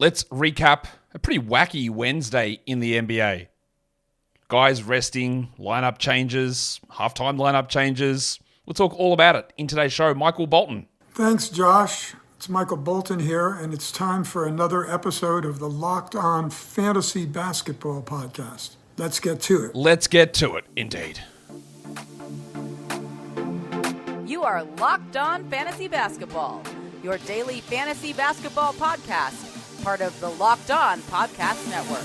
Let's recap a pretty wacky Wednesday in the NBA. Guys resting, lineup changes, halftime lineup changes. We'll talk all about it in today's show. Michael Bolton. Thanks, Josh. It's Michael Bolton here, and it's time for another episode of the Locked On Fantasy Basketball Podcast. Let's get to it. Let's get to it, indeed. You are Locked On Fantasy Basketball, your daily fantasy basketball podcast, part of the Locked On Podcast Network.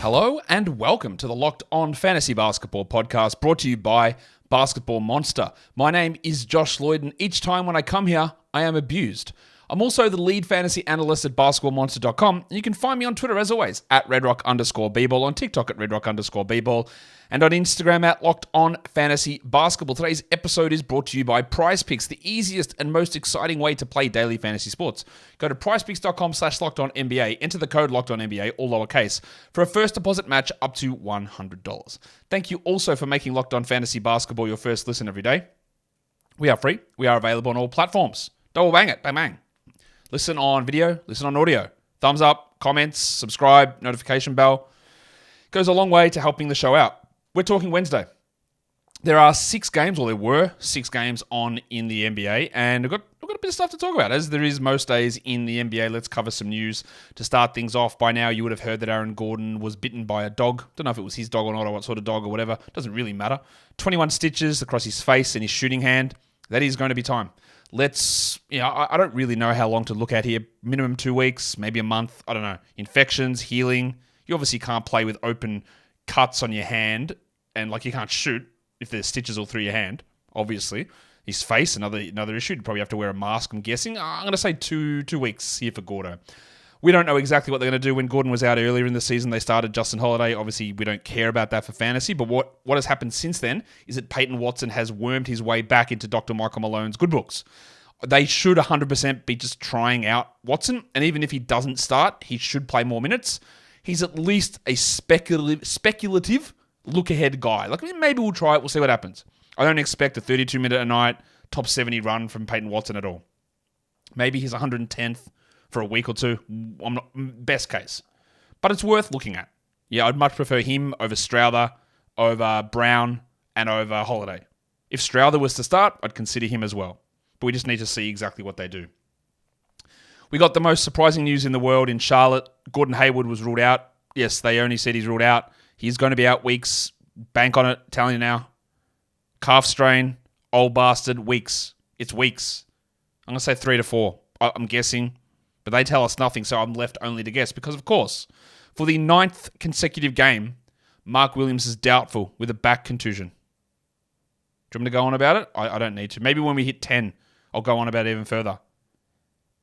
Hello and welcome to the Locked On Fantasy Basketball Podcast, brought to you by Basketball Monster. My name is Josh Lloyd, and each time when I come here, I am abused. I'm also the lead fantasy analyst at basketballmonster.com, and you can find me on Twitter, as always, at redrock_bball, on TikTok at redrock_bball, and on Instagram at Locked On Fantasy Basketball. Today's episode is brought to you by PrizePicks, the easiest and most exciting way to play daily fantasy sports. Go to prizepicks.com/LockedOnNBA, enter the code LockedOnNBA, all lowercase, for a first deposit match up to $100. Thank you also for making Locked On Fantasy Basketball your first listen every day. We are free. We are available on all platforms. Double bang it. Bang, bang. Listen on video, listen on audio. Thumbs up, comments, subscribe, notification bell. Goes a long way to helping the show out. We're talking Wednesday. There are 6 games, or there were 6 games on in the NBA, and we've got a bit of stuff to talk about, as there is most days in the NBA. Let's cover some news to start things off. By now, you would have heard that Aaron Gordon was bitten by a dog. Don't know if it was his dog or not, or what sort of dog or whatever. Doesn't really matter. 21 stitches across his face and his shooting hand. That is going to be time. I don't really know how long to look at here. Minimum 2 weeks, maybe a month. I don't know. Infections, healing. You obviously can't play with open cuts on your hand, and you can't shoot if there's stitches all through your hand, obviously. His face, another issue. You'd probably have to wear a mask, I'm guessing. I'm going to say two weeks here for Gordo. We don't know exactly what they're going to do. When Gordon was out earlier in the season, they started Justin Holiday. Obviously, we don't care about that for fantasy, but what has happened since then is that Peyton Watson has wormed his way back into Dr. Michael Malone's good books. They should 100% be just trying out Watson, and even if he doesn't start, he should play more minutes. He's at least a speculative look-ahead guy. Maybe we'll try it. We'll see what happens. I don't expect a 32-minute a night, top 70 run from Peyton Watson at all. Maybe he's 110th for a week or two. Best case. But it's worth looking at. Yeah, I'd much prefer him over Strouder, over Brown, and over Holiday. If Strouder was to start, I'd consider him as well. But we just need to see exactly what they do. We got the most surprising news in the world in Charlotte. Gordon Hayward was ruled out. Yes, they only said he's ruled out. He's going to be out weeks. Bank on it. Telling you now. Calf strain. Old bastard. Weeks. It's weeks. I'm going to say 3 to 4. I'm guessing. But they tell us nothing, so I'm left only to guess. Because, of course, for the 9th consecutive game, Mark Williams is doubtful with a back contusion. Do you want me to go on about it? I don't need to. Maybe when we hit 10, I'll go on about it even further.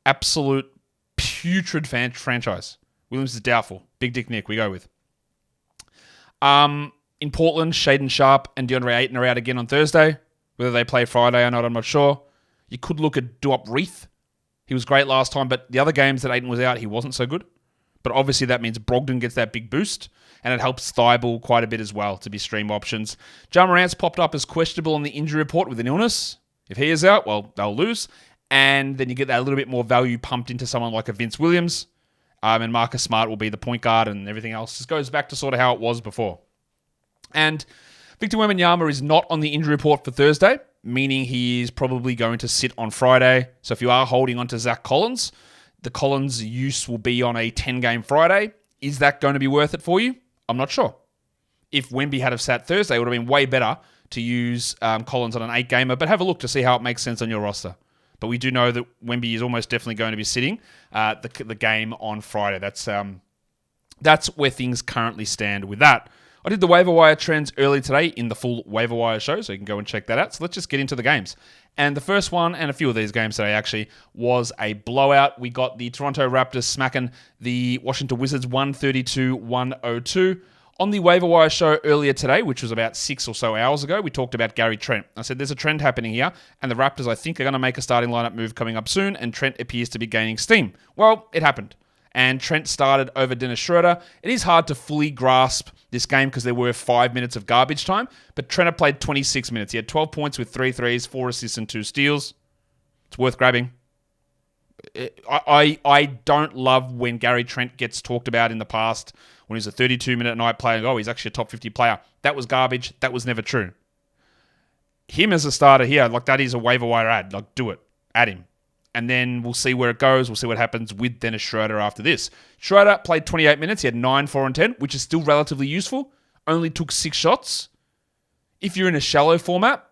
Absolute putrid franchise. Williams is doubtful. Big Dick Nick, we go with. In Portland, Shaden Sharp and DeAndre Ayton are out again on Thursday. Whether they play Friday or not, I'm not sure. You could look at Duop Reith. He was great last time, but the other games that Ayton was out, he wasn't so good. But obviously that means Brogdon gets that big boost, and it helps Thibault quite a bit as well to be stream options. Ja Morant's popped up as questionable on the injury report with an illness. If he is out, well, they'll lose. And then you get that little bit more value pumped into someone like a Vince Williams. And Marcus Smart will be the point guard, and everything else just goes back to sort of how it was before. And Victor Wembanyama is not on the injury report for Thursday, meaning he is probably going to sit on Friday. So if you are holding on to Zach Collins, the Collins use will be on a 10-game Friday. Is that going to be worth it for you? I'm not sure. If Wemby had have sat Thursday, it would have been way better to use Collins on an 8-gamer, but have a look to see how it makes sense on your roster. But we do know that Wemby is almost definitely going to be sitting the game on Friday. That's where things currently stand with that. I did the waiver wire trends early today in the full waiver wire show, so you can go and check that out. So let's just get into the games. And the first one, and a few of these games today actually, was a blowout. We got the Toronto Raptors smacking the Washington Wizards 132-102. On the waiver wire show earlier today, which was about 6 or so hours ago, we talked about Gary Trent. I said there's a trend happening here, and the Raptors, I think, are going to make a starting lineup move coming up soon, and Trent appears to be gaining steam. Well, it happened. and Trent started over Dennis Schroeder. It is hard to fully grasp this game because there were 5 minutes of garbage time, but Trent had played 26 minutes. He had 12 points with 3 threes, 4 assists, and 2 steals. It's worth grabbing. I don't love when Gary Trent gets talked about in the past when he's a 32-minute night player. Oh, he's actually a top 50 player. That was garbage. That was never true. Him as a starter here, like that is a waiver wire ad. Like, do it. Add him. And then we'll see where it goes. We'll see what happens with Dennis Schroeder after this. Schroeder played 28 minutes. He had 9, 4, and 10, which is still relatively useful. Only took 6 shots. If you're in a shallow format,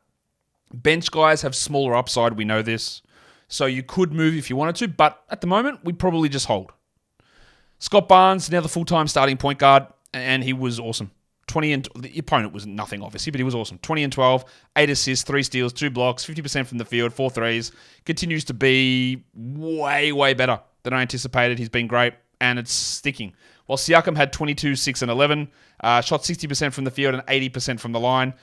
bench guys have smaller upside. We know this. So you could move if you wanted to, but at the moment, we'd probably just hold. Scott Barnes, now the full-time starting point guard, and he was awesome. The opponent was nothing, obviously, but he was awesome. 20 and 12, 8 assists, 3 steals, 2 blocks, 50% from the field, 4 threes. Continues to be way, way better than I anticipated. He's been great, and it's sticking. While Siakam had 22, 6, and 11, shot 60% from the field and 80% from the line.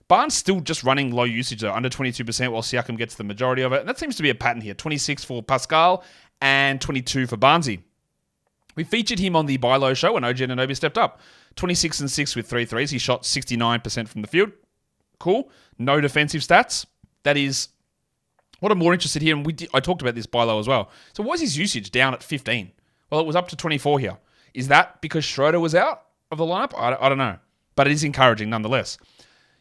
Barnes still just running low usage, though, under 22%, while Siakam gets the majority of it. And that seems to be a pattern here. 26 for Pascal and 22 for Barnesy. We featured him on the Buy Low show when OG Anunoby stepped up. 26 and 6 with 3 threes. He shot 69% from the field. Cool. No defensive stats. That is what I'm more interested here. And I talked about this Buy Low as well. So why is his usage down at 15? Well, it was up to 24 here. Is that because Schroeder was out of the lineup? I don't know. But it is encouraging nonetheless.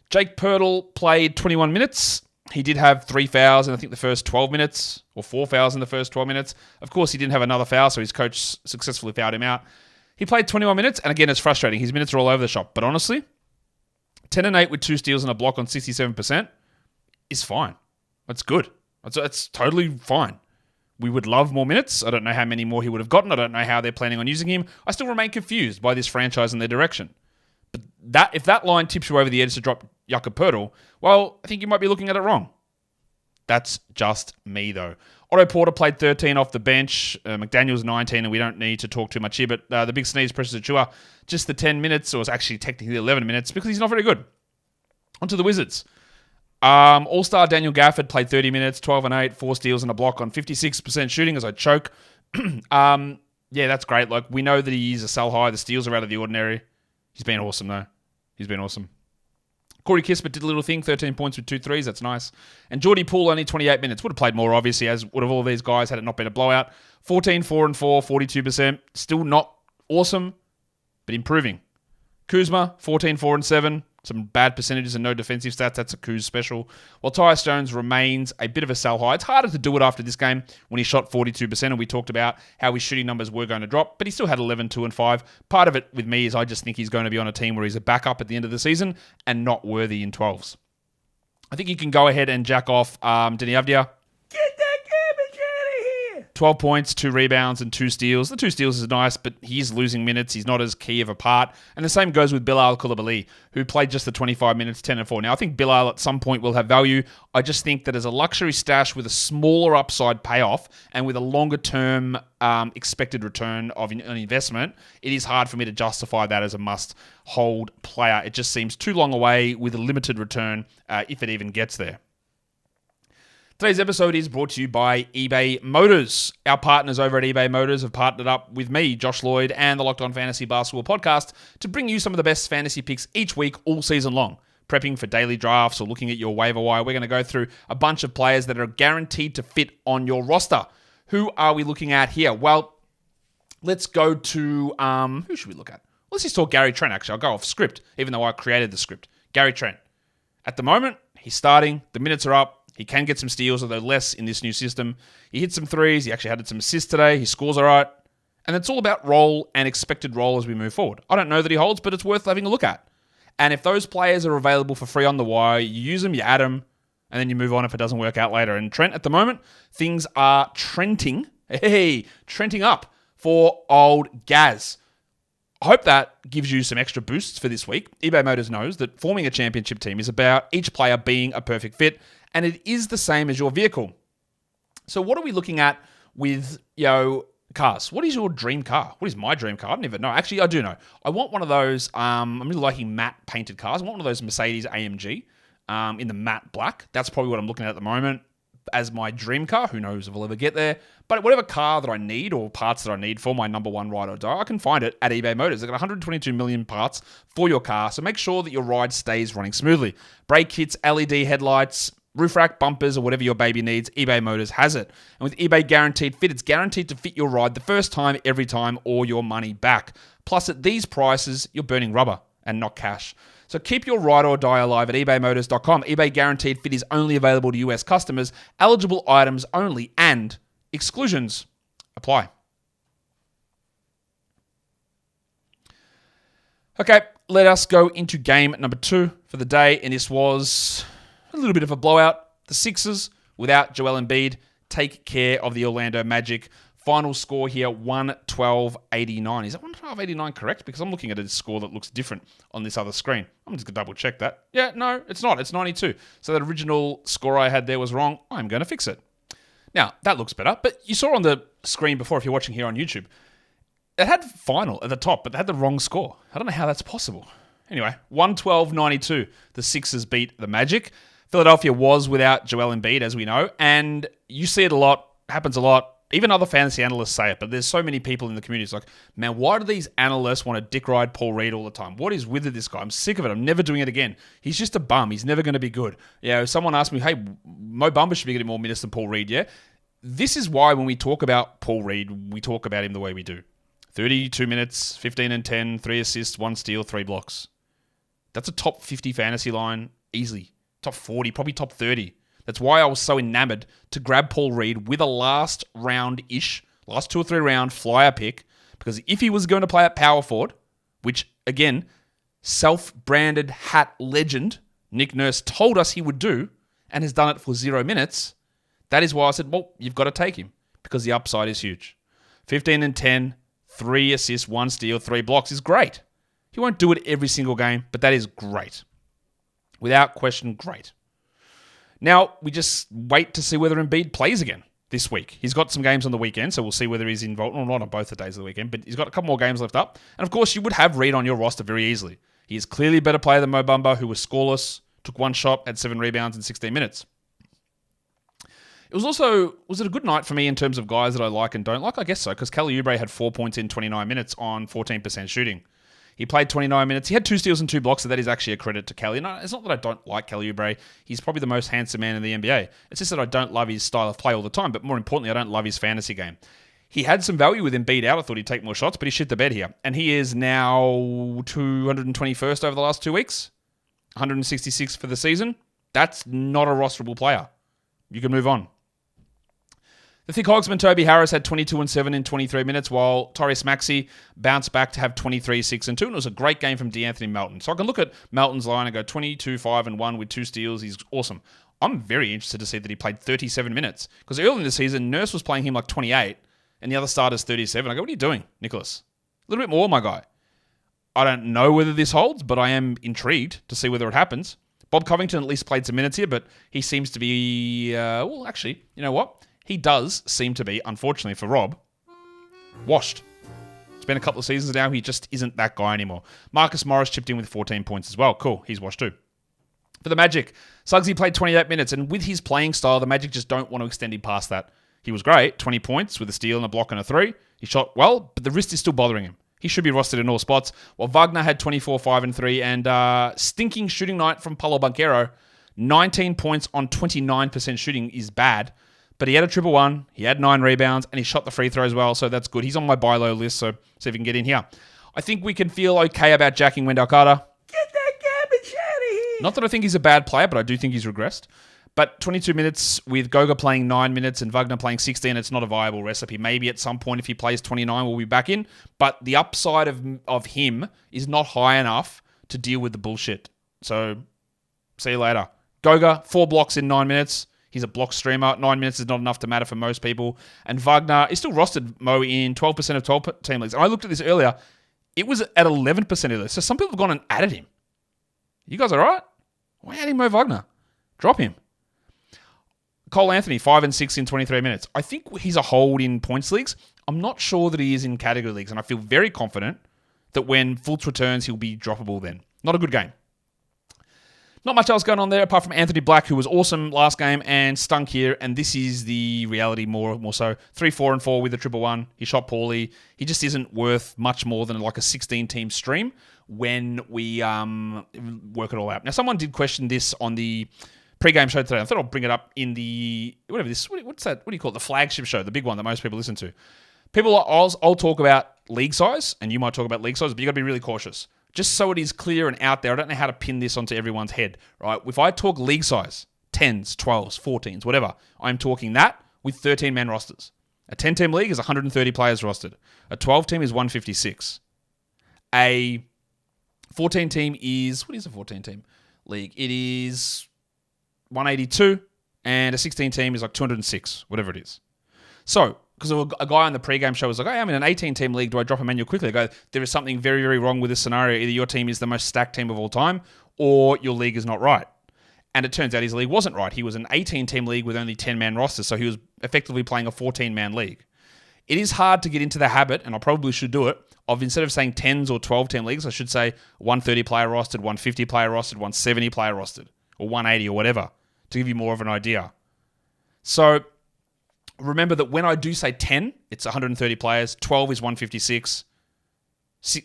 Jake Pirtle played 21 minutes. He did have 3 fouls in, I think, the first 12 minutes, or 4 fouls in the first 12 minutes. Of course, he didn't have another foul, so his coach successfully fouled him out. He played 21 minutes, and again, it's frustrating. His minutes are all over the shop. But honestly, 10 and 8 with 2 steals and a block on 67% is fine. That's good. That's totally fine. We would love more minutes. I don't know how many more he would have gotten. I don't know how they're planning on using him. I still remain confused by this franchise and their direction. But if that line tips you over the edge to drop Jakob Poeltl, well, I think you might be looking at it wrong. That's just me, though. Otto Porter played 13 off the bench. McDaniels 19, and we don't need to talk too much here. But the big sneeze, Precious Achiuwa, just the 10 minutes, or it's actually technically 11 minutes, because he's not very good. On to the Wizards. All-star Daniel Gafford played 30 minutes, 12 and 8, 4 steals and a block on 56% shooting as I choke. Yeah, that's great. Like, we know that he's a sell high. The steals are out of the ordinary. He's been awesome, though. He's been awesome. Corey Kispert did a little thing, 13 points with 2 threes. That's nice. And Geordie Poole only 28 minutes. Would have played more, obviously, as would have all of these guys had it not been a blowout. 14, 4 and 4, 42%. Still not awesome, but improving. Kuzma, 14, 4 and 7. Some bad percentages and no defensive stats. That's a Kuz special. While Tyus Jones remains a bit of a sell high. It's harder to do it after this game when he shot 42%, and we talked about how his shooting numbers were going to drop, but he still had 11, 2 and 5. Part of it with me is I just think he's going to be on a team where he's a backup at the end of the season and not worthy in 12s. I think you can go ahead and jack off Denny Avdia. Get that garbage out of here! 12 points, 2 rebounds, and 2 steals. The 2 steals is nice, but he's losing minutes. He's not as key of a part. And the same goes with Bilal Coulibaly, who played just the 25 minutes, 10 and 4. Now, I think Bilal at some point will have value. I just think that as a luxury stash with a smaller upside payoff and with a longer-term expected return of an investment, it is hard for me to justify that as a must-hold player. It just seems too long away with a limited return if it even gets there. Today's episode is brought to you by eBay Motors. Our partners over at eBay Motors have partnered up with me, Josh Lloyd, and the Locked On Fantasy Basketball podcast to bring you some of the best fantasy picks each week, all season long. Prepping for daily drafts or looking at your waiver wire, we're going to go through a bunch of players that are guaranteed to fit on your roster. Who are we looking at here? Well, let's go to... who should we look at? Let's just talk Gary Trent, actually. I'll go off script, even though I created the script. Gary Trent. At the moment, he's starting. The minutes are up. He can get some steals, although less in this new system. He hit some threes. He actually had some assists today. He scores all right. And it's all about role and expected role as we move forward. I don't know that he holds, but it's worth having a look at. And if those players are available for free on the wire, you use them, you add them, and then you move on if it doesn't work out later. And Trent, at the moment, things are trending up for old Gaz. I hope that gives you some extra boosts for this week. eBay Motors knows that forming a championship team is about each player being a perfect fit, and it is the same as your vehicle. So what are we looking at with, cars? What is your dream car? What is my dream car? I don't even know. Actually, I do know. I want one of those, I'm really liking matte painted cars. I want one of those Mercedes AMG in the matte black. That's probably what I'm looking at the moment. as my dream car. Who knows if I'll ever get there. But whatever car that I need or parts that I need for my number one ride or die, I can find it at eBay Motors. They've got 122 million parts for your car, so make sure that your ride stays running smoothly. Brake kits, LED headlights, roof rack, bumpers, or whatever your baby needs, eBay Motors has it. And with eBay Guaranteed Fit, it's guaranteed to fit your ride the first time, every time, or your money back. Plus, at these prices, you're burning rubber and not cash. So keep your ride or die alive at ebaymotors.com. eBay Guaranteed Fit is only available to US customers, eligible items only, and exclusions apply. Okay, let us go into game number 2 for the day, and this was a little bit of a blowout. The Sixers, without Joel Embiid, take care of the Orlando Magic. Final score here, 112.89. Is that 112.89 correct? Because I'm looking at a score that looks different on this other screen. I'm just going to double check that. Yeah, no, it's not. It's 92. So that original score I had there was wrong. I'm going to fix it. Now, that looks better. But you saw on the screen before, if you're watching here on YouTube, it had final at the top, but they had the wrong score. I don't know how that's possible. Anyway, 112.92. The Sixers beat the Magic. Philadelphia was without Joel Embiid, as we know. And you see it a lot. Happens a lot. Even other fantasy analysts say it, but there's so many people in the community. It's like, man, why do these analysts want to dick ride Paul Reed all the time? What is with this guy? I'm sick of it. I'm never doing it again. He's just a bum. He's never going to be good. Someone asked me, hey, Mo Bamba should be getting more minutes than Paul Reed, yeah? This is why when we talk about Paul Reed, we talk about him the way we do. 32 minutes, 15 and 10, 3 assists, 1 steal, 3 blocks. That's a top 50 fantasy line easily. Top 40, probably top 30. That's why I was so enamored to grab Paul Reed with a last 2 or 3 round flyer pick, because if he was going to play at power forward, which again, self-branded hat legend Nick Nurse told us he would do and has done it for 0 minutes, that is why I said, well, you've got to take him because the upside is huge. 15 and 10, 3 assists, 1 steal, 3 blocks is great. He won't do it every single game, but that is great. Without question, great. Now, we just wait to see whether Embiid plays again this week. He's got some games on the weekend, so we'll see whether he's involved. Well, not on both the days of the weekend, but he's got a couple more games left up. And of course, you would have Reed on your roster very easily. He is clearly a better player than Mo Bamba, who was scoreless, took 1 shot, had 7 rebounds in 16 minutes. It was it a good night for me in terms of guys that I like and don't like? I guess so, because Kelly Oubre had 4 points in 29 minutes on 14% shooting. He played 29 minutes. He had 2 steals and 2 blocks, so that is actually a credit to Kelly. And it's not that I don't like Kelly Oubre. He's probably the most handsome man in the NBA. It's just that I don't love his style of play all the time, but more importantly, I don't love his fantasy game. He had some value with Embiid out. I thought he'd take more shots, but he shit the bed here. And he is now 221st over the last 2 weeks, 166 for the season. That's not a rosterable player. You can move on. The thick Hogsman Toby Harris had 22 and 7 in 23 minutes, while Tyrese Maxey bounced back to have 23, 6 and 2. And it was a great game from DeAnthony Melton. So I can look at Melton's line and go 22, 5 and 1 with 2 steals. He's awesome. I'm very interested to see that he played 37 minutes, because early in the season, Nurse was playing him like 28 and the other starters 37. I go, what are you doing, Nicholas? A little bit more, my guy. I don't know whether this holds, but I am intrigued to see whether it happens. Bob Covington at least played some minutes here, but he seems to be, actually, you know what? He does seem to be, unfortunately for Rob, washed. It's been a couple of seasons now. He just isn't that guy anymore. Marcus Morris chipped in with 14 points as well. Cool. He's washed too. For the Magic, Suggsy played 28 minutes, and with his playing style, the Magic just don't want to extend him past that. He was great, 20 points with a steal and a block and a 3. He shot well, but the wrist is still bothering him. He should be rostered in all spots, while Wagner had 24, 5 and 3, and stinking shooting night from Paulo Banchero. 19 points on 29% shooting is bad. But he had a 1-1, he had 9 rebounds, and he shot the free throws well, so that's good. He's on my buy low list, so see if we can get in here. I think we can feel okay about jacking Wendell Carter. Get that garbage out of here! Not that I think he's a bad player, but I do think he's regressed. But 22 minutes with Goga playing 9 minutes and Wagner playing 16, it's not a viable recipe. Maybe at some point if he plays 29, we'll be back in. But the upside of him is not high enough to deal with the bullshit. So, see you later. Goga, 4 blocks in 9 minutes. He's a block streamer. 9 minutes is not enough to matter for most people. And Wagner is still rostered, Mo, in 12% of 12 team leagues. And I looked at this earlier. It was at 11% earlier. So some people have gone and added him. You guys all right? Why adding Mo Wagner? Drop him. Cole Anthony, 5 and 6 in 23 minutes. I think he's a hold in points leagues. I'm not sure that he is in category leagues. And I feel very confident that when Fultz returns, he'll be droppable then. Not a good game. Not much else going on there apart from Anthony Black, who was awesome last game and stunk here. And this is the reality more so. 3-4-4 with a 1-1. He shot poorly. He just isn't worth much more than like a 16-team stream when we work it all out. Now, someone did question this on the pre-game show today. I thought I'll bring it up in the what's that? What do you call it? The flagship show, the big one that most people listen to. I'll talk about league size, and you might talk about league size, but you got to be really cautious. Just so it is clear and out there, I don't know how to pin this onto everyone's head, right? If I talk league size, 10s, 12s, 14s, whatever, I'm talking that with 13-man rosters. A 10-team league is 130 players rostered. A 12-team is 156. A 14-team is... What is a 14-team league? It is 182, and a 16-team is like 206, whatever it is. So... Because a guy on the pregame show was like, hey, I'm in an 18-team league. Do I drop a manual quickly? I go, there is something very, very wrong with this scenario. Either your team is the most stacked team of all time or your league is not right. And it turns out his league wasn't right. He was an 18-team league with only 10-man rosters, so he was effectively playing a 14-man league. It is hard to get into the habit, and I probably should do it, of instead of saying 10s or 12-team leagues, I should say 130-player rostered, 150-player rostered, 170-player rostered, or 180 or whatever, to give you more of an idea. So... remember that when I do say 10, it's 130 players, 12 is 156,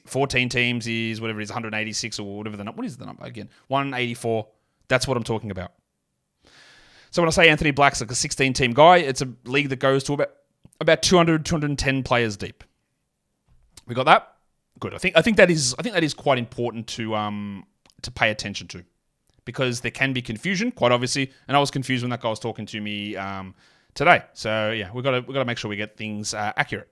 14 teams is whatever it is, 186 or whatever the number. What is the number again? 184. That's what I'm talking about. So when I say Anthony Black's like a 16-team guy, it's a league that goes to about 200, 210 players deep. We got that? Good. I think that is quite important to pay attention to, because there can be confusion, quite obviously, and I was confused when that guy was talking to me today. So yeah, we've got to make sure we get things accurate.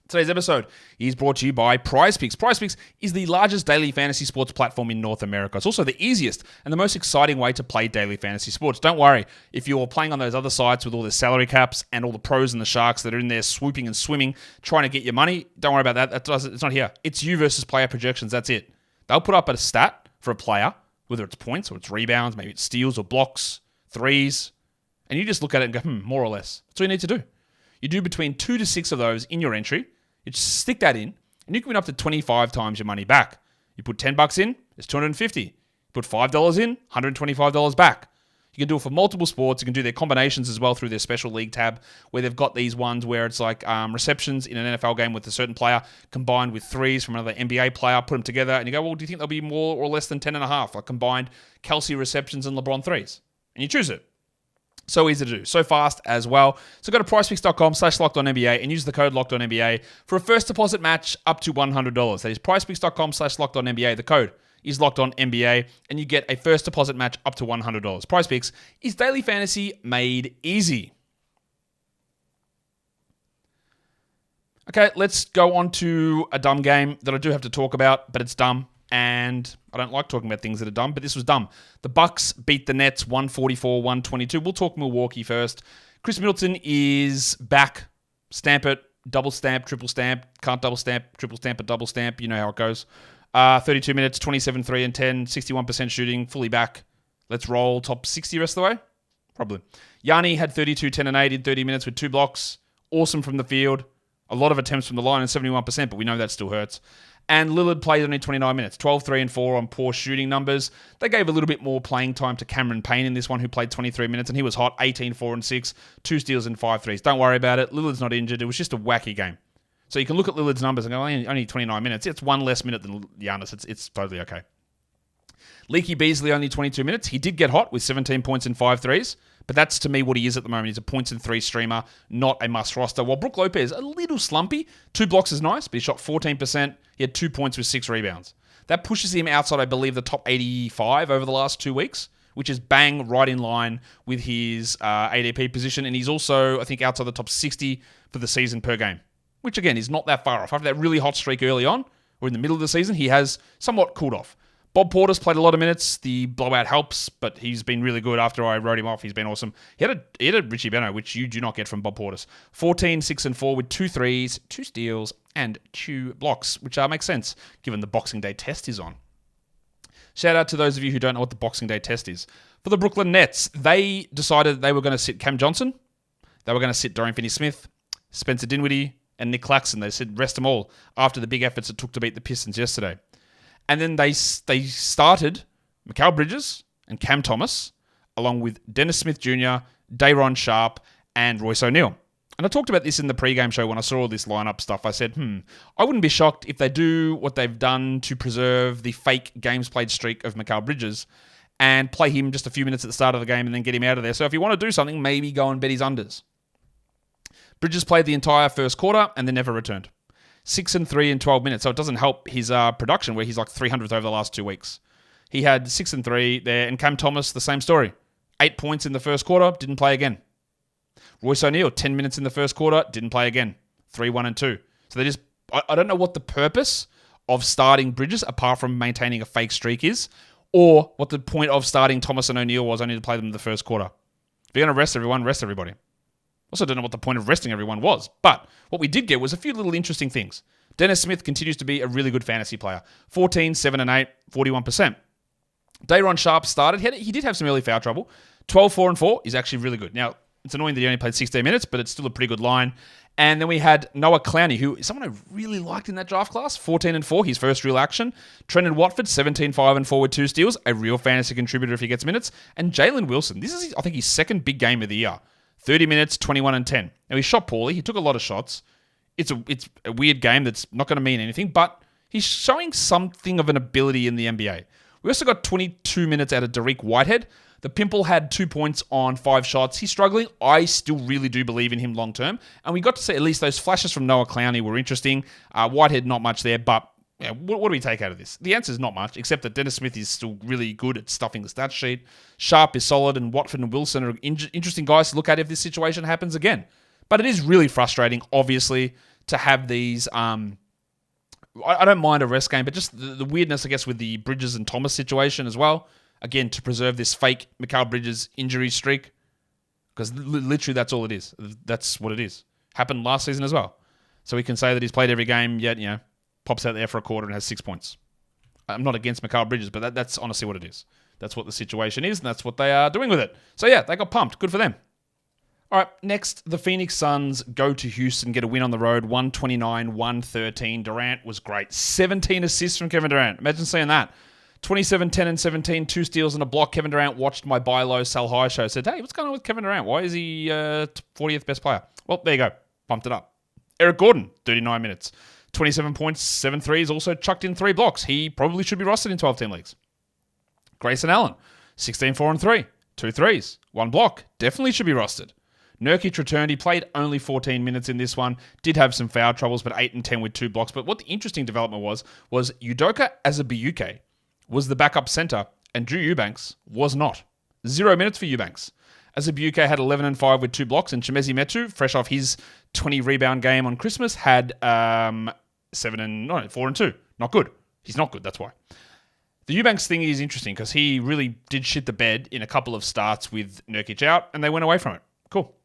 Today's episode is brought to you by PrizePicks. PrizePicks is the largest daily fantasy sports platform in North America. It's also the easiest and the most exciting way to play daily fantasy sports. Don't worry, if you're playing on those other sites with all the salary caps and all the pros and the sharks that are in there swooping and swimming, trying to get your money, don't worry about that. It's not here. It's you versus player projections. That's it. They'll put up a stat for a player, whether it's points or it's rebounds, maybe it's steals or blocks, threes, and you just look at it and go, more or less. That's all you need to do. You do between 2 to 6 of those in your entry. You just stick that in, and you can win up to 25 times your money back. You put $10 in, it's $250. You put $5 in, $125 back. You can do it for multiple sports. You can do their combinations as well through their special league tab, where they've got these ones where it's like receptions in an NFL game with a certain player combined with threes from another NBA player, put them together, and you go, well, do you think there'll be more or less than 10.5? Like combined Kelsey receptions and LeBron threes. And you choose it. So easy to do. So fast as well. So go to PrizePicks.com/LockedOnNBA and use the code LockedOnNBA for a first deposit match up to $100. That is PrizePicks.com/LockedOnNBA. The code is LockedOnNBA and you get a first deposit match up to $100. PrizePicks is daily fantasy made easy. Okay, let's go on to a dumb game that I do have to talk about, but it's dumb. And I don't like talking about things that are dumb, but this was dumb. The Bucks beat the Nets 144-122. We'll talk Milwaukee first. Chris Middleton is back. Stamp it. Double stamp, triple stamp. Can't double stamp, triple stamp, but double stamp. You know how it goes. 32 minutes, 27, 3 and 10, 61% shooting, fully back. Let's roll top 60 rest of the way? Probably. Yanni had 32, 10 and 8 in 30 minutes with 2 blocks. Awesome from the field. A lot of attempts from the line and 71%, but we know that still hurts. And Lillard played only 29 minutes, 12, 3 and 4 on poor shooting numbers. They gave a little bit more playing time to Cameron Payne in this one, who played 23 minutes, and he was hot, 18, 4 and 6, 2 steals and 5 threes. Don't worry about it. Lillard's not injured. It was just a wacky game. So you can look at Lillard's numbers and go, only 29 minutes. It's one less minute than Giannis. It's totally okay. Leaky Beasley, only 22 minutes. He did get hot with 17 points and 5 threes, but that's to me what he is at the moment. He's a points and 3 streamer, not a must roster. While Brook Lopez, a little slumpy. 2 blocks is nice, but he shot 14%. He had 2 points with 6 rebounds. That pushes him outside, I believe, the top 85 over the last 2 weeks, which is bang right in line with his ADP position. And he's also, I think, outside the top 60 for the season per game, which, again, is not that far off. After that really hot streak early on, or in the middle of the season, he has somewhat cooled off. Bob Porter's played a lot of minutes. The blowout helps, but he's been really good after I wrote him off. He's been awesome. He had a Richie Beno, which you do not get from Bob Porter's. 14, 6 and 4 with 2 threes, 2 steals, and 2 blocks, which makes sense given the Boxing Day test is on. Shout out to those of you who don't know what the Boxing Day test is. For the Brooklyn Nets, they decided they were going to sit Cam Johnson. They were going to sit Dorian Finney-Smith, Spencer Dinwiddie, and Nick Claxton. They said rest them all after the big efforts it took to beat the Pistons yesterday. And then they started Mikal Bridges and Cam Thomas, along with Dennis Smith Jr., Day'Ron Sharpe, and Royce O'Neal. And I talked about this in the pregame show when I saw all this lineup stuff. I said, I wouldn't be shocked if they do what they've done to preserve the fake games played streak of Mikal Bridges and play him just a few minutes at the start of the game and then get him out of there. So if you want to do something, maybe go and bet his unders. Bridges played the entire first quarter and then never returned. 6 and 3 in 12 minutes. So it doesn't help his production where he's like 300th over the last 2 weeks. He had 6 and 3 there. And Cam Thomas, the same story. 8 points in the first quarter, didn't play again. Royce O'Neal, 10 minutes in the first quarter, didn't play again. 3, 1, and 2. So they just, I don't know what the purpose of starting Bridges, apart from maintaining a fake streak is, or what the point of starting Thomas and O'Neal was only to play them in the first quarter. If you're going to rest everyone, rest everybody. Also don't know what the point of resting everyone was. But what we did get was a few little interesting things. Dennis Smith continues to be a really good fantasy player. 14, 7, and 8, 41%. Day'Ron Sharpe started. He did have some early foul trouble. 12, 4, and 4 is actually really good. Now, it's annoying that he only played 16 minutes, but it's still a pretty good line. And then we had Noah Clowney, who is someone I really liked in that draft class. 14 and 4, his first real action. Trenton Watford, 17, 5, and 4 with 2 steals. A real fantasy contributor if he gets minutes. And Jalen Wilson, this is, I think, his second big game of the year. 30 minutes, 21 and 10. Now, he shot poorly. He took a lot of shots. It's a weird game that's not going to mean anything, but he's showing something of an ability in the NBA. We also got 22 minutes out of Derek Whitehead. The Pimple had 2 points on 5 shots. He's struggling. I still really do believe in him long term. And we got to see at least those flashes from Noah Clowney were interesting. Whitehead, not much there, but yeah, what do we take out of this? The answer is not much, except that Dennis Smith is still really good at stuffing the stat sheet. Sharpe is solid, and Watford and Wilson are interesting guys to look at if this situation happens again. But it is really frustrating, obviously, to have these... I don't mind a rest game, but just the weirdness, I guess, with the Bridges and Thomas situation as well. Again, to preserve this fake Mikal Bridges injury streak. Because literally that's all it is. That's what it is. Happened last season as well. So we can say that he's played every game, yet, pops out there for a quarter and has 6 points. I'm not against Mikal Bridges, but that's honestly what it is. That's what the situation is, and that's what they are doing with it. So yeah, they got pumped. Good for them. All right, next, the Phoenix Suns go to Houston, get a win on the road, 129-113. Durant was great. 17 assists from Kevin Durant. Imagine seeing that. 27, 10, and 17, 2 steals and a block. Kevin Durant watched my buy low, sell high show. Said, hey, what's going on with Kevin Durant? Why is he 40th best player? Well, there you go. Pumped it up. Eric Gordon, 39 minutes. 27 points, 7 threes, also chucked in 3 blocks. He probably should be rostered in 12-team leagues. Grayson Allen, 16, 4, and 3. 2 threes, 1 block. Definitely should be rostered. Nurkic returned. He played only 14 minutes in this one. Did have some foul troubles, but 8 and 10 with 2 blocks. But what the interesting development was Udoka Azubuike was the backup center, and Drew Eubanks was not. 0 minutes for Eubanks. Azubuike had 11 and 5 with 2 blocks, and Chimezie Metu, fresh off his 20 rebound game on Christmas, had 4 and 2. Not good. He's not good, that's why. The Eubanks thing is interesting because he really did shit the bed in a couple of starts with Nurkic out, and they went away from it. Cool.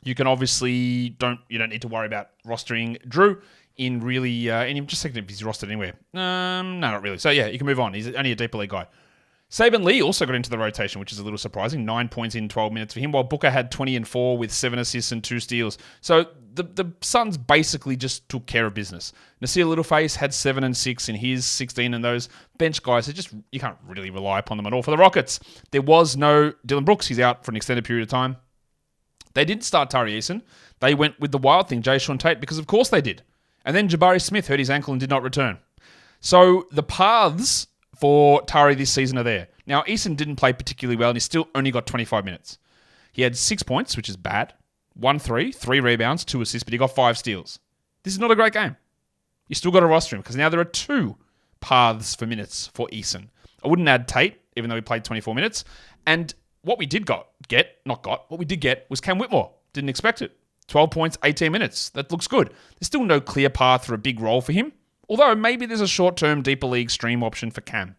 You can obviously don't need to worry about rostering Drew in really just checking if he's rostered anywhere. No, not really. So yeah, you can move on. He's only a deeper league guy. Saban Lee also got into the rotation, which is a little surprising. 9 points in 12 minutes for him, while Booker had 20 and 4 with 7 assists and 2 steals. So the Suns basically just took care of business. Nasir Littleface had 7 and 6 in his 16, and those bench guys, you can't really rely upon them at all. For the Rockets, there was no Dylan Brooks. He's out for an extended period of time. They didn't start Tari Eason. They went with the wild thing, Jayshawn Tate, because of course they did. And then Jabari Smith hurt his ankle and did not return. So the paths for Tari this season are there. Now, Eason didn't play particularly well, and he still only got 25 minutes. He had 6 points, which is bad. 1 3, 3 rebounds, 2 assists, but he got 5 steals. This is not a great game. You still got to roster him, because now there are 2 paths for minutes for Eason. I wouldn't add Tate, even though he played 24 minutes. And what we did get was Cam Whitmore. Didn't expect it. 12 points, 18 minutes. That looks good. There's still no clear path for a big role for him. Although maybe there's a short-term deeper league stream option for Cam.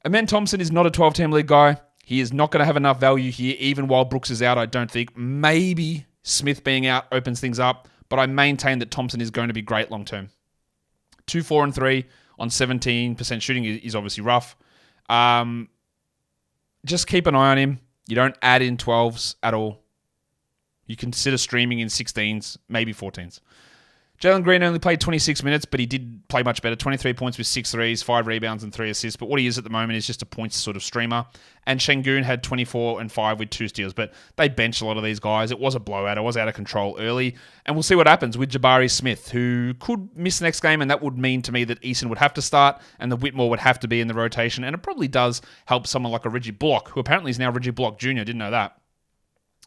Amen Thompson is not a 12-team league guy. He is not going to have enough value here, even while Brooks is out, I don't think. Maybe Smith being out opens things up, but I maintain that Thompson is going to be great long-term. 2, 4, and 3 on 17% shooting is obviously rough. Just keep an eye on him. You don't add in 12s at all. You consider streaming in 16s, maybe 14s. Jalen Green only played 26 minutes, but he did play much better. 23 points with 6 threes, 5 rebounds, and 3 assists. But what he is at the moment is just a points sort of streamer. And Şengün had 24 and 5 with 2 steals. But they benched a lot of these guys. It was a blowout. It was out of control early. And we'll see what happens with Jabari Smith, who could miss the next game. And that would mean to me that Eason would have to start and the Whitmore would have to be in the rotation. And it probably does help someone like a Reggie Block, who apparently is now Reggie Block Jr. Didn't know that.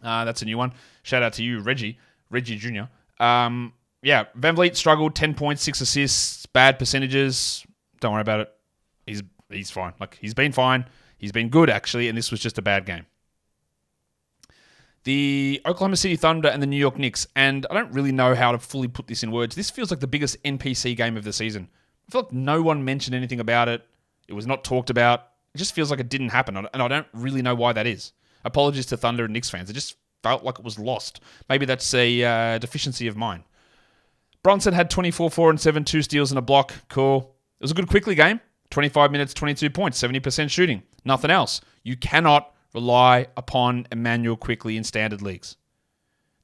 That's a new one. Shout out to you, Reggie Jr. Yeah, Van Vliet struggled, 10 points, 6 assists, bad percentages. Don't worry about it. He's fine. He's been fine. He's been good, actually, and this was just a bad game. The Oklahoma City Thunder and the New York Knicks, and I don't really know how to fully put this in words. This feels like the biggest NPC game of the season. I feel like no one mentioned anything about it. It was not talked about. It just feels like it didn't happen, and I don't really know why that is. Apologies to Thunder and Knicks fans. It just felt like it was lost. Maybe that's a deficiency of mine. Bronson had 24, 4, and 7, 2 steals and a block. Cool. It was a good quickly game. 25 minutes, 22 points, 70% shooting. Nothing else. You cannot rely upon Emmanuel Quickley in standard leagues.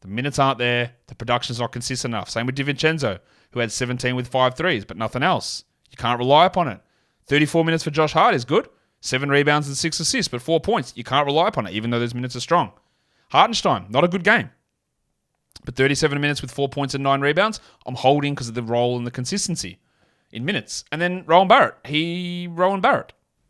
The minutes aren't there. The production's not consistent enough. Same with DiVincenzo, who had 17 with 5 threes, but nothing else. You can't rely upon it. 34 minutes for Josh Hart is good. 7 rebounds and 6 assists, but 4 points. You can't rely upon it, even though those minutes are strong. Hartenstein, not a good game. But 37 minutes with 4 points and 9 rebounds, I'm holding because of the role and the consistency in minutes. And then Rowan Barrett.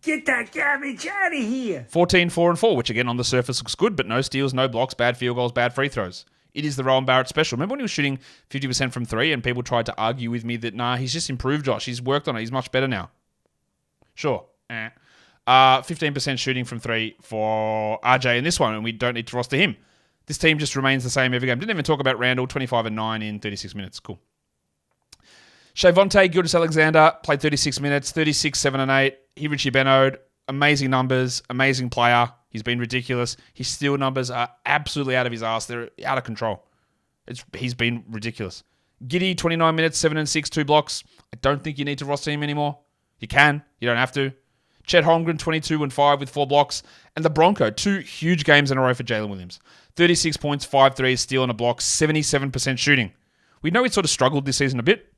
Get that garbage out of here. 14, 4, and 4, which again on the surface looks good, but no steals, no blocks, bad field goals, bad free throws. It is the Rowan Barrett special. Remember when he was shooting 50% from 3 and people tried to argue with me that, nah, he's just improved, Josh. He's worked on it. He's much better now. Sure. 15% shooting from 3 for RJ in this one, and we don't need to roster him. This team just remains the same every game. Didn't even talk about Randall, 25 and 9 in 36 minutes. Cool. Shavonte Gilgeous-Alexander played 36 minutes, 36, 7 and 8. He Richie Benoed, amazing numbers, amazing player. He's been ridiculous. His steal numbers are absolutely out of his ass. They're out of control. He's been ridiculous. Giddey, 29 minutes, 7 and 6, 2 blocks. I don't think you need to roster him anymore. You can. You don't have to. Chet Holmgren, 22 and 5 with 4 blocks. And the Bronco, 2 huge games in a row for Jalen Williams. 36 points, 5 threes, steal and a block, 77% shooting. We know he sort of struggled this season a bit.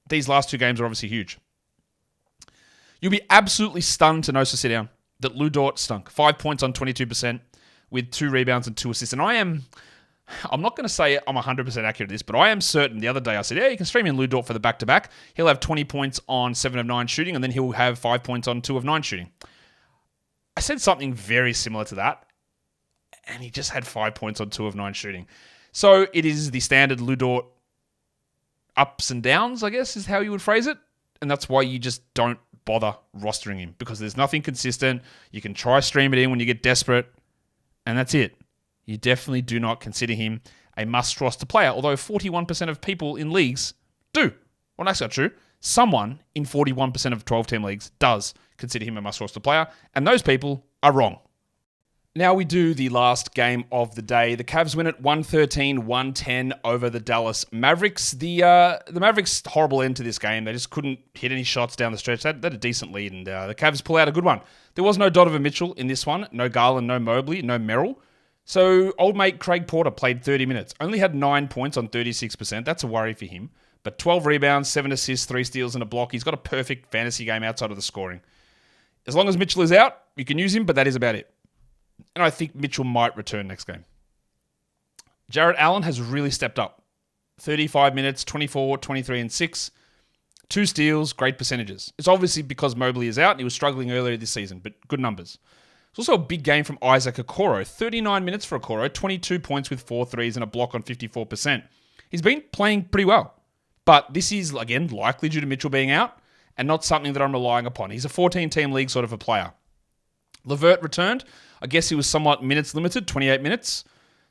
These last 2 games are obviously huge. You'll be absolutely stunned to know, so sit down, that Lou Dort stunk. 5 points on 22% with 2 rebounds and 2 assists. And I'm not going to say I'm 100% accurate at this, but I am certain the other day I said, yeah, you can stream in Lou Dort for the back-to-back. He'll have 20 points on 7 of 9 shooting, and then he'll have 5 points on 2 of 9 shooting. I said something very similar to that, and he just had 5 points on 2 of 9 shooting. So it is the standard Lou Dort ups and downs, I guess, is how you would phrase it. And that's why you just don't bother rostering him, because there's nothing consistent. You can try stream it in when you get desperate, and that's it. You definitely do not consider him a must-roster player, although 41% of people in leagues do. Well, that's not true. Someone in 41% of 12-team leagues does consider him a must-roster player, and those people are wrong. Now we do the last game of the day. The Cavs win at 113-110 over the Dallas Mavericks. The Mavericks, horrible end to this game. They just couldn't hit any shots down the stretch. They had a decent lead, and the Cavs pull out a good one. There was no Donovan Mitchell in this one. No Garland, no Mobley, no Merrill. So old mate Craig Porter played 30 minutes. Only had 9 points on 36%. That's a worry for him. But 12 rebounds, 7 assists, 3 steals, and a block. He's got a perfect fantasy game outside of the scoring. As long as Mitchell is out, you can use him, but that is about it. And I think Mitchell might return next game. Jarrett Allen has really stepped up. 35 minutes, 24, 23, and 6. 2 steals, great percentages. It's obviously because Mobley is out and he was struggling earlier this season, but good numbers. It's also a big game from Isaac Okoro. 39 minutes for Okoro, 22 points with 4 threes and a block on 54%. He's been playing pretty well. But this is, again, likely due to Mitchell being out and not something that I'm relying upon. He's a 14-team league sort of a player. LeVert returned. I guess he was somewhat minutes limited, 28 minutes.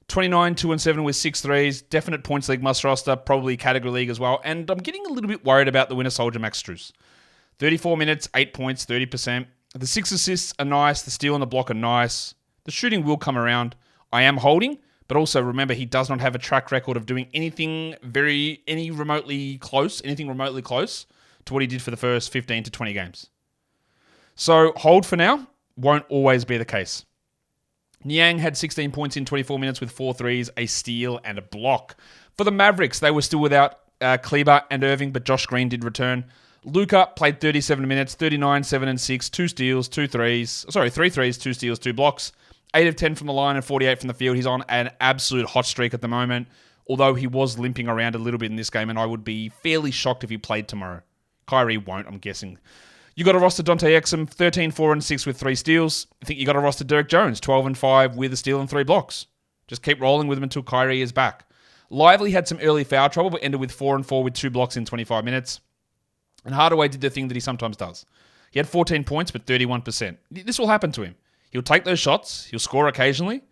29, 2 and 7 with 6 threes. Definite points league must roster, probably category league as well. And I'm getting a little bit worried about the winter soldier Max Strus. 34 minutes, 8 points, 30%. The 6 assists are nice. The steal and the block are nice. The shooting will come around. I am holding, but also remember he does not have a track record of doing anything remotely close to what he did for the first 15 to 20 games. So hold for now. Won't always be the case. Niang had 16 points in 24 minutes with 4 threes, a steal, and a block. For the Mavericks, they were still without Kleber, and Irving, but Josh Green did return. Luka played 37 minutes, 39, 7 and 6, 2 steals, 3 threes, 2 steals, 2 blocks, 8 of 10 from the line and 48 from the field. He's on an absolute hot streak at the moment, although he was limping around a little bit in this game, and I would be fairly shocked if he played tomorrow. Kyrie won't, I'm guessing. You got to roster Dante Exum, 13, 4 and 6 with 3 steals. I think you got to roster Derek Jones, 12 and 5 with a steal and 3 blocks. Just keep rolling with him until Kyrie is back. Lively had some early foul trouble, but ended with 4 and 4 with 2 blocks in 25 minutes. And Hardaway did the thing that he sometimes does. He had 14 points, but 31%. This will happen to him. He'll take those shots. He'll score occasionally.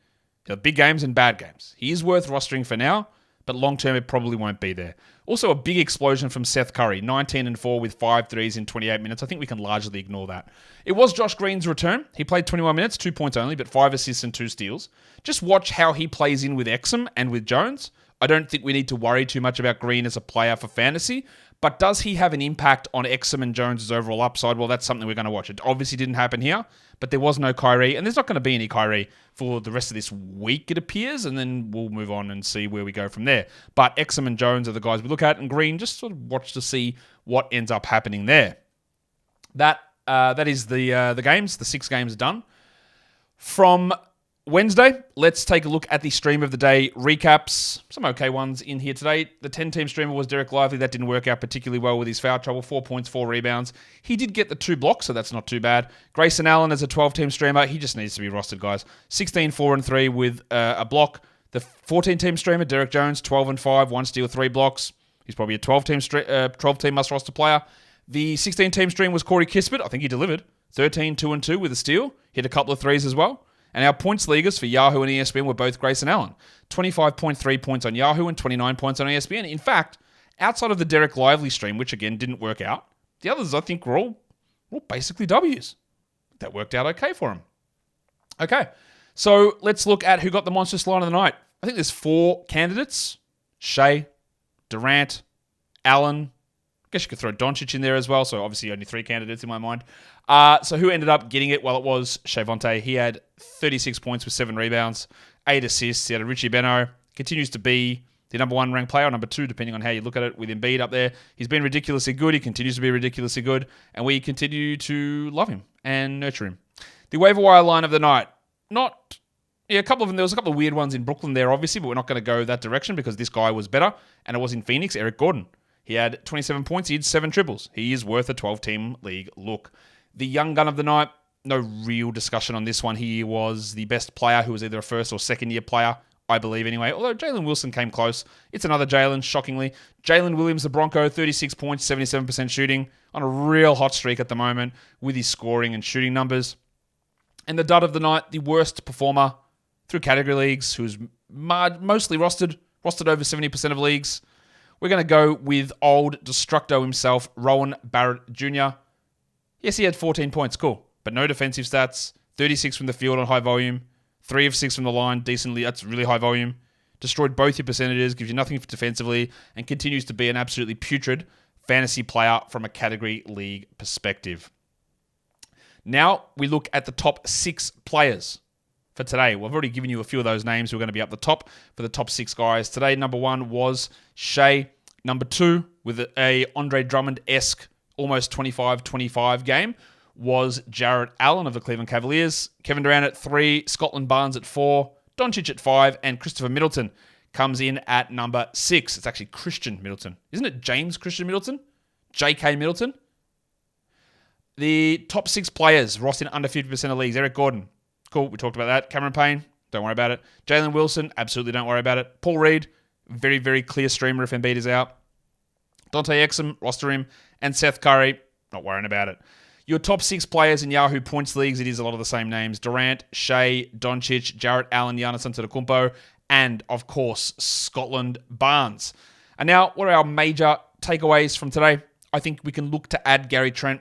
He'll have big games and bad games. He is worth rostering for now, but long-term it probably won't be there. Also, a big explosion from Seth Curry, 19 and 4 with 5 threes in 28 minutes. I think we can largely ignore that. It was Josh Green's return. He played 21 minutes, 2 points only, but 5 assists and 2 steals. Just watch how he plays in with Exum and with Jones. I don't think we need to worry too much about Green as a player for fantasy, but does he have an impact on Exum and Jones' overall upside? Well, that's something we're going to watch. It obviously didn't happen here, but there was no Kyrie, and there's not going to be any Kyrie for the rest of this week, it appears, and then we'll move on and see where we go from there. But Exum and Jones are the guys we look at, and Green, just sort of watch to see what ends up happening there. That is the games. The 6 games are done. From Wednesday, let's take a look at the stream of the day recaps. Some okay ones in here today. The 10-team streamer was Derek Lively. That didn't work out particularly well with his foul trouble. 4 points, 4 rebounds. He did get the 2 blocks, so that's not too bad. Grayson Allen as a 12-team streamer, he just needs to be rostered, guys. 16, 4 and 3 with a block. The 14-team streamer, Derek Jones, 12 and 5, 1 steal, 3 blocks. He's probably a 12-team must-roster player. The 16-team stream was Corey Kispert. I think he delivered. 13, 2 and 2 with a steal. Hit a couple of threes as well. And our points leaguers for Yahoo and ESPN were both Grayson Allen. 25.3 points on Yahoo and 29 points on ESPN. In fact, outside of the Derek Lively stream, which again didn't work out, the others I think were all basically W's. That worked out okay for him. Okay, so let's look at who got the monstrous line of the night. I think there's 4 candidates. Shea, Durant, Allen. I guess you could throw Doncic in there as well, so obviously only 3 candidates in my mind. So who ended up getting it? Well, it was Shevonte. He had 36 points with 7 rebounds, 8 assists. He had a Richie Beno. Continues to be the number 1 ranked player, or number 2, depending on how you look at it, with Embiid up there. He's been ridiculously good. He continues to be ridiculously good, and we continue to love him and nurture him. The waiver wire line of the night. A couple of them. There was a couple of weird ones in Brooklyn there, obviously, but we're not going to go that direction because this guy was better, and it was in Phoenix, Eric Gordon. He had 27 points. He had 7 triples. He is worth a 12-team league look. The young gun of the night, no real discussion on this one. He was the best player who was either a first or second-year player, I believe anyway. Although Jalen Wilson came close. It's another Jalen, shockingly. Jalen Williams, the Bronco, 36 points, 77% shooting, on a real hot streak at the moment with his scoring and shooting numbers. And the dud of the night, the worst performer through category leagues, who's mostly rostered over 70% of leagues. We're going to go with old Destructo himself, Rowan Barrett Jr. Yes, he had 14 points, cool. But no defensive stats, 36 from the field on high volume, 3 of 6 from the line, decently, that's really high volume. Destroyed both your percentages, gives you nothing defensively, and continues to be an absolutely putrid fantasy player from a category league perspective. Now we look at the top 6 players for today. Well, I've already given you a few of those names who are going to be up the top for the top 6 guys. Today, number 1 was Shea. Number 2, with a Andre Drummond-esque almost 25-25 game, was Jarrett Allen of the Cleveland Cavaliers. Kevin Durant at 3, Scotland Barnes at 4, Doncic at 5, and Christopher Middleton comes in at number 6. It's actually Christian Middleton. Isn't it James Christian Middleton? J.K. Middleton? The top 6 players rostered in under 50% of leagues. Eric Gordon. Cool, we talked about that. Cameron Payne. Don't worry about it. Jalen Wilson. Absolutely don't worry about it. Paul Reed. Very, very clear streamer if Embiid is out. Dante Exum. Roster him. And Seth Curry. Not worrying about it. Your top 6 players in Yahoo points leagues, it is a lot of the same names. Durant, Shea, Doncic, Jarrett Allen, Giannis Antetokounmpo, and, of course, Scotland Barnes. And now, what are our major takeaways from today? I think we can look to add Gary Trent.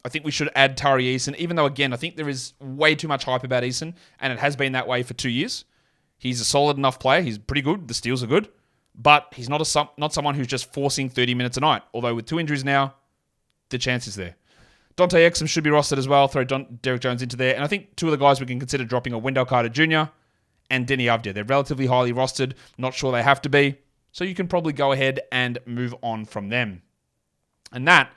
I think we should add Tari Eason, even though, again, I think there is way too much hype about Eason, and it has been that way for 2 years. He's a solid enough player. He's pretty good. The steals are good. But he's not someone who's just forcing 30 minutes a night. Although with 2 injuries now, the chance is there. Dante Exum should be rostered as well. Throw Derek Jones into there. And I think 2 of the guys we can consider dropping are Wendell Carter Jr. and Denny Avdia. They're relatively highly rostered. Not sure they have to be. So you can probably go ahead and move on from them. And that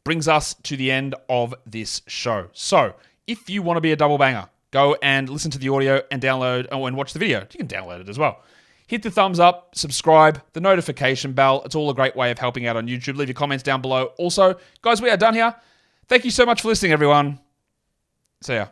brings us to the end of this show. So if you want to be a double banger, go and listen to the audio and download and watch the video. You can download it as well. Hit the thumbs up, subscribe, the notification bell. It's all a great way of helping out on YouTube. Leave your comments down below. Also, guys, we are done here. Thank you so much for listening, everyone. See ya.